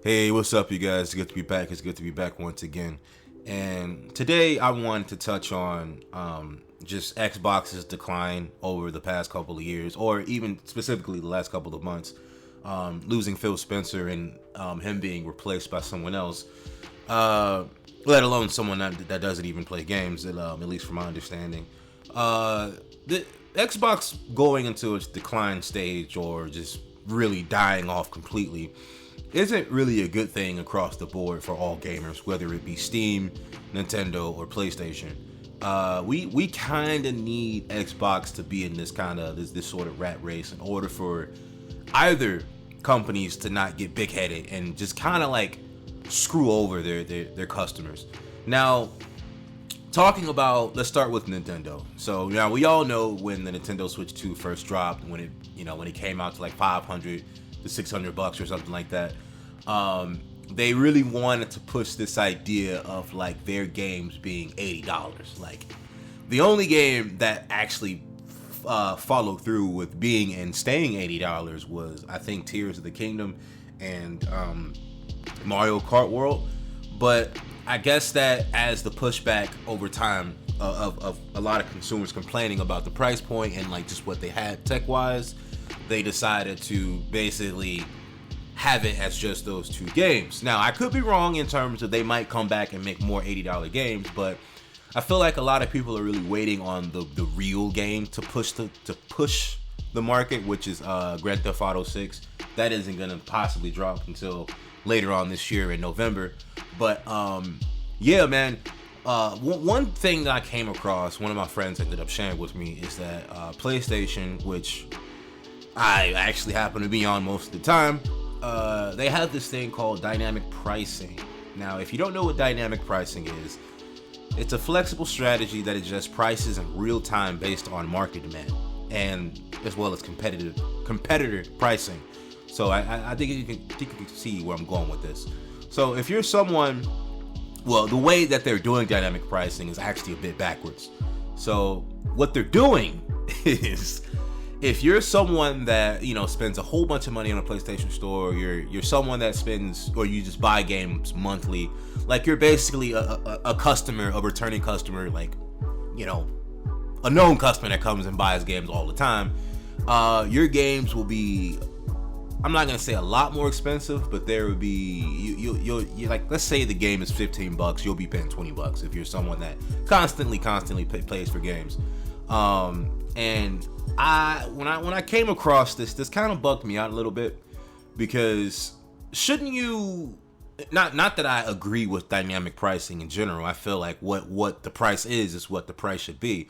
Hey, what's up, you guys? It's good to be back. It's good to be back once again. And today I wanted to touch on just Xbox's decline over the past couple of years, or even specifically the last couple of months, losing Phil Spencer and him being replaced by someone else, let alone someone that doesn't even play games, at least from my understanding. The Xbox going into its decline stage or just really dying off completely isn't really a good thing across the board for all gamers, whether it be Steam, Nintendo, or PlayStation. We kind of need Xbox to be in this sort of rat race in order for either companies to not get big headed and just kind of like screw over their customers. Now, talking about, let's start with Nintendo. So now we all know when the Nintendo Switch 2 first dropped, when it came out to like 500 to 600 bucks or something like that. They really wanted to push this idea of like their games being $80. Like the only game that actually followed through with being and staying $80 was, I think, Tears of the Kingdom and Mario Kart World. But I guess that as the pushback over time of a lot of consumers complaining about the price point and like just what they had tech wise, they decided to basically have it as just those two games. Now, I could be wrong in terms of they might come back and make more $80 games, but I feel like a lot of people are really waiting on the real game to push the market, which is Grand Theft Auto 6. That isn't going to possibly drop until later on this year in November. But yeah, man, one thing that I came across, one of my friends ended up sharing with me, is that PlayStation, which I actually happen to be on most of the time, they have this thing called dynamic pricing. Now, if you don't know what dynamic pricing is, it's a flexible strategy that adjusts prices in real time based on market demand, and as well as competitor pricing. So I think you can see where I'm going with this. So if you're someone, well, the way that they're doing dynamic pricing is actually a bit backwards. So what they're doing is, if you're someone that spends a whole bunch of money on a PlayStation Store, you're someone that spends, or you just buy games monthly, like you're basically a customer, a returning customer, like a known customer that comes and buys games all the time. Your games will be, I'm not gonna say a lot more expensive, but there would be you'll like, let's say the game is $15, you'll be paying $20 if you're someone that constantly plays for games. And when I came across this kind of bugged me out a little bit, because shouldn't you, not that I agree with dynamic pricing in general. I feel like what the price is what the price should be.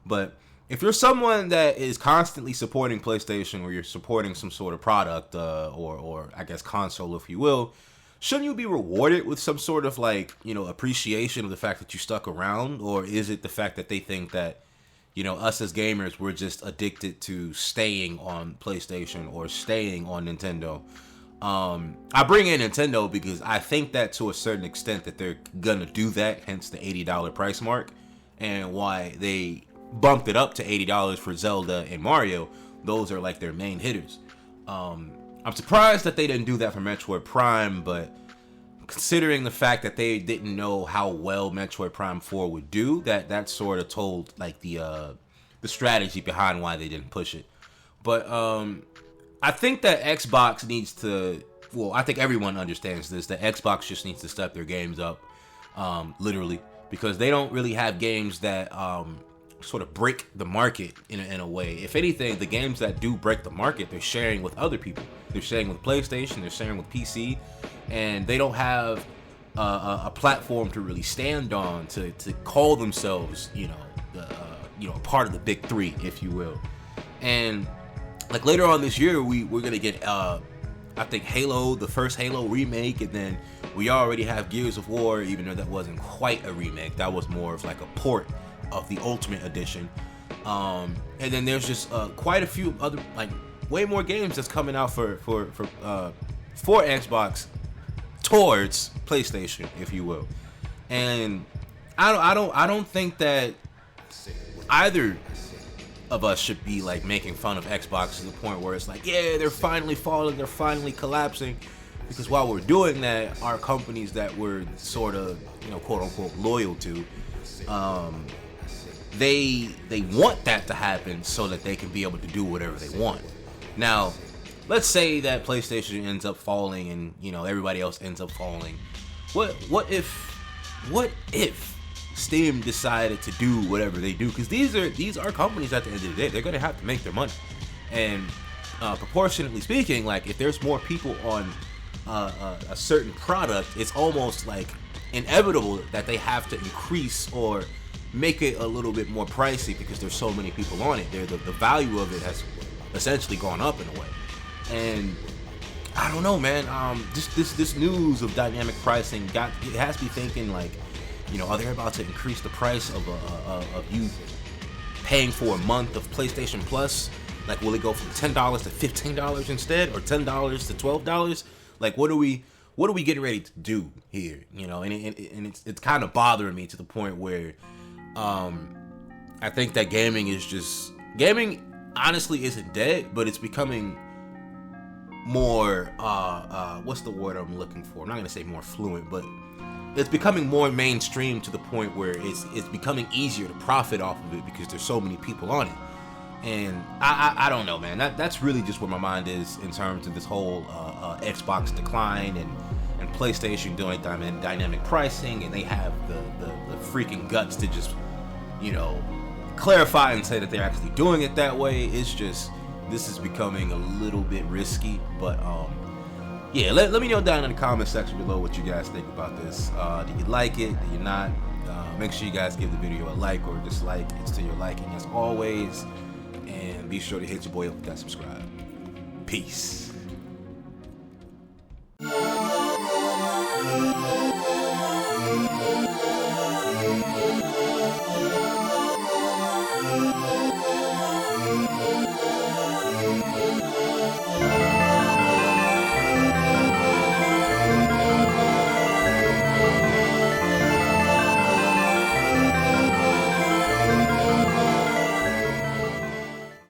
But if you're someone that is constantly supporting PlayStation, or you're supporting some sort of product, or I guess console, if you will, shouldn't you be rewarded with some sort of like, appreciation of the fact that you stuck around? Or is it the fact that they think that, us as gamers, we're just addicted to staying on PlayStation or staying on Nintendo? I bring in Nintendo because I think that to a certain extent that they're gonna do that, hence the $80 price mark, and why they bumped it up to $80 for Zelda and Mario. Those are like their main hitters. I'm surprised that they didn't do that for Metroid Prime, but considering the fact that they didn't know how well Metroid Prime 4 would do, that sort of told like the strategy behind why they didn't push it. But I think that Xbox needs to, well, I think everyone understands this, that Xbox just needs to step their games up, literally, because they don't really have games that sort of break the market in a way. If anything, the games that do break the market, they're sharing with other people. They're sharing with PlayStation, they're sharing with PC, and they don't have a platform to really stand on to call themselves, part of the big three, if you will. And like later on this year, we're gonna get I think Halo, the first Halo remake, and then we already have Gears of War, even though that wasn't quite a remake. That was more of like a port of the Ultimate Edition. And then there's just quite a few other, like way more games that's coming out for Xbox towards PlayStation, if you will. And I don't think that either of us should be like making fun of Xbox to the point where it's like, yeah, they're finally falling, they're finally collapsing. because while we're doing that, our companies that we're sort of, quote unquote loyal to, they want that to happen so that they can be able to do whatever they want. Now, let's say that PlayStation ends up falling and everybody else ends up falling. What if Steam decided to do whatever they do? Because these are companies at the end of the day. They're gonna have to make their money, and proportionately speaking, like if there's more people on a certain product, it's almost like inevitable that they have to increase or make it a little bit more pricey because there's so many people on it. The value of it has essentially gone up in a way, and I don't know, man. This news of dynamic pricing it has me thinking like, are they about to increase the price of you paying for a month of PlayStation Plus? Like, will it go from $10 to $15 instead, or $10 to $12? Like, what are we getting ready to do here? And it's kind of bothering me to the point where I think that gaming honestly isn't dead, but it's becoming more what's the word I'm looking for? I'm not gonna say more fluent, but it's becoming more mainstream to the point where it's becoming easier to profit off of it because there's so many people on it. And I don't know, man. That's really just where my mind is in terms of this whole Xbox decline and PlayStation doing dynamic pricing, and they have the freaking guts to just clarify and say that they're actually doing it that way. It's just, this is becoming a little bit risky, but yeah, let me know down in the comment section below what you guys think about this. Do you like it? Do you not? Make sure you guys give the video a like or dislike. It's to your liking as always. And be sure to hit your boy up with that subscribe. Peace.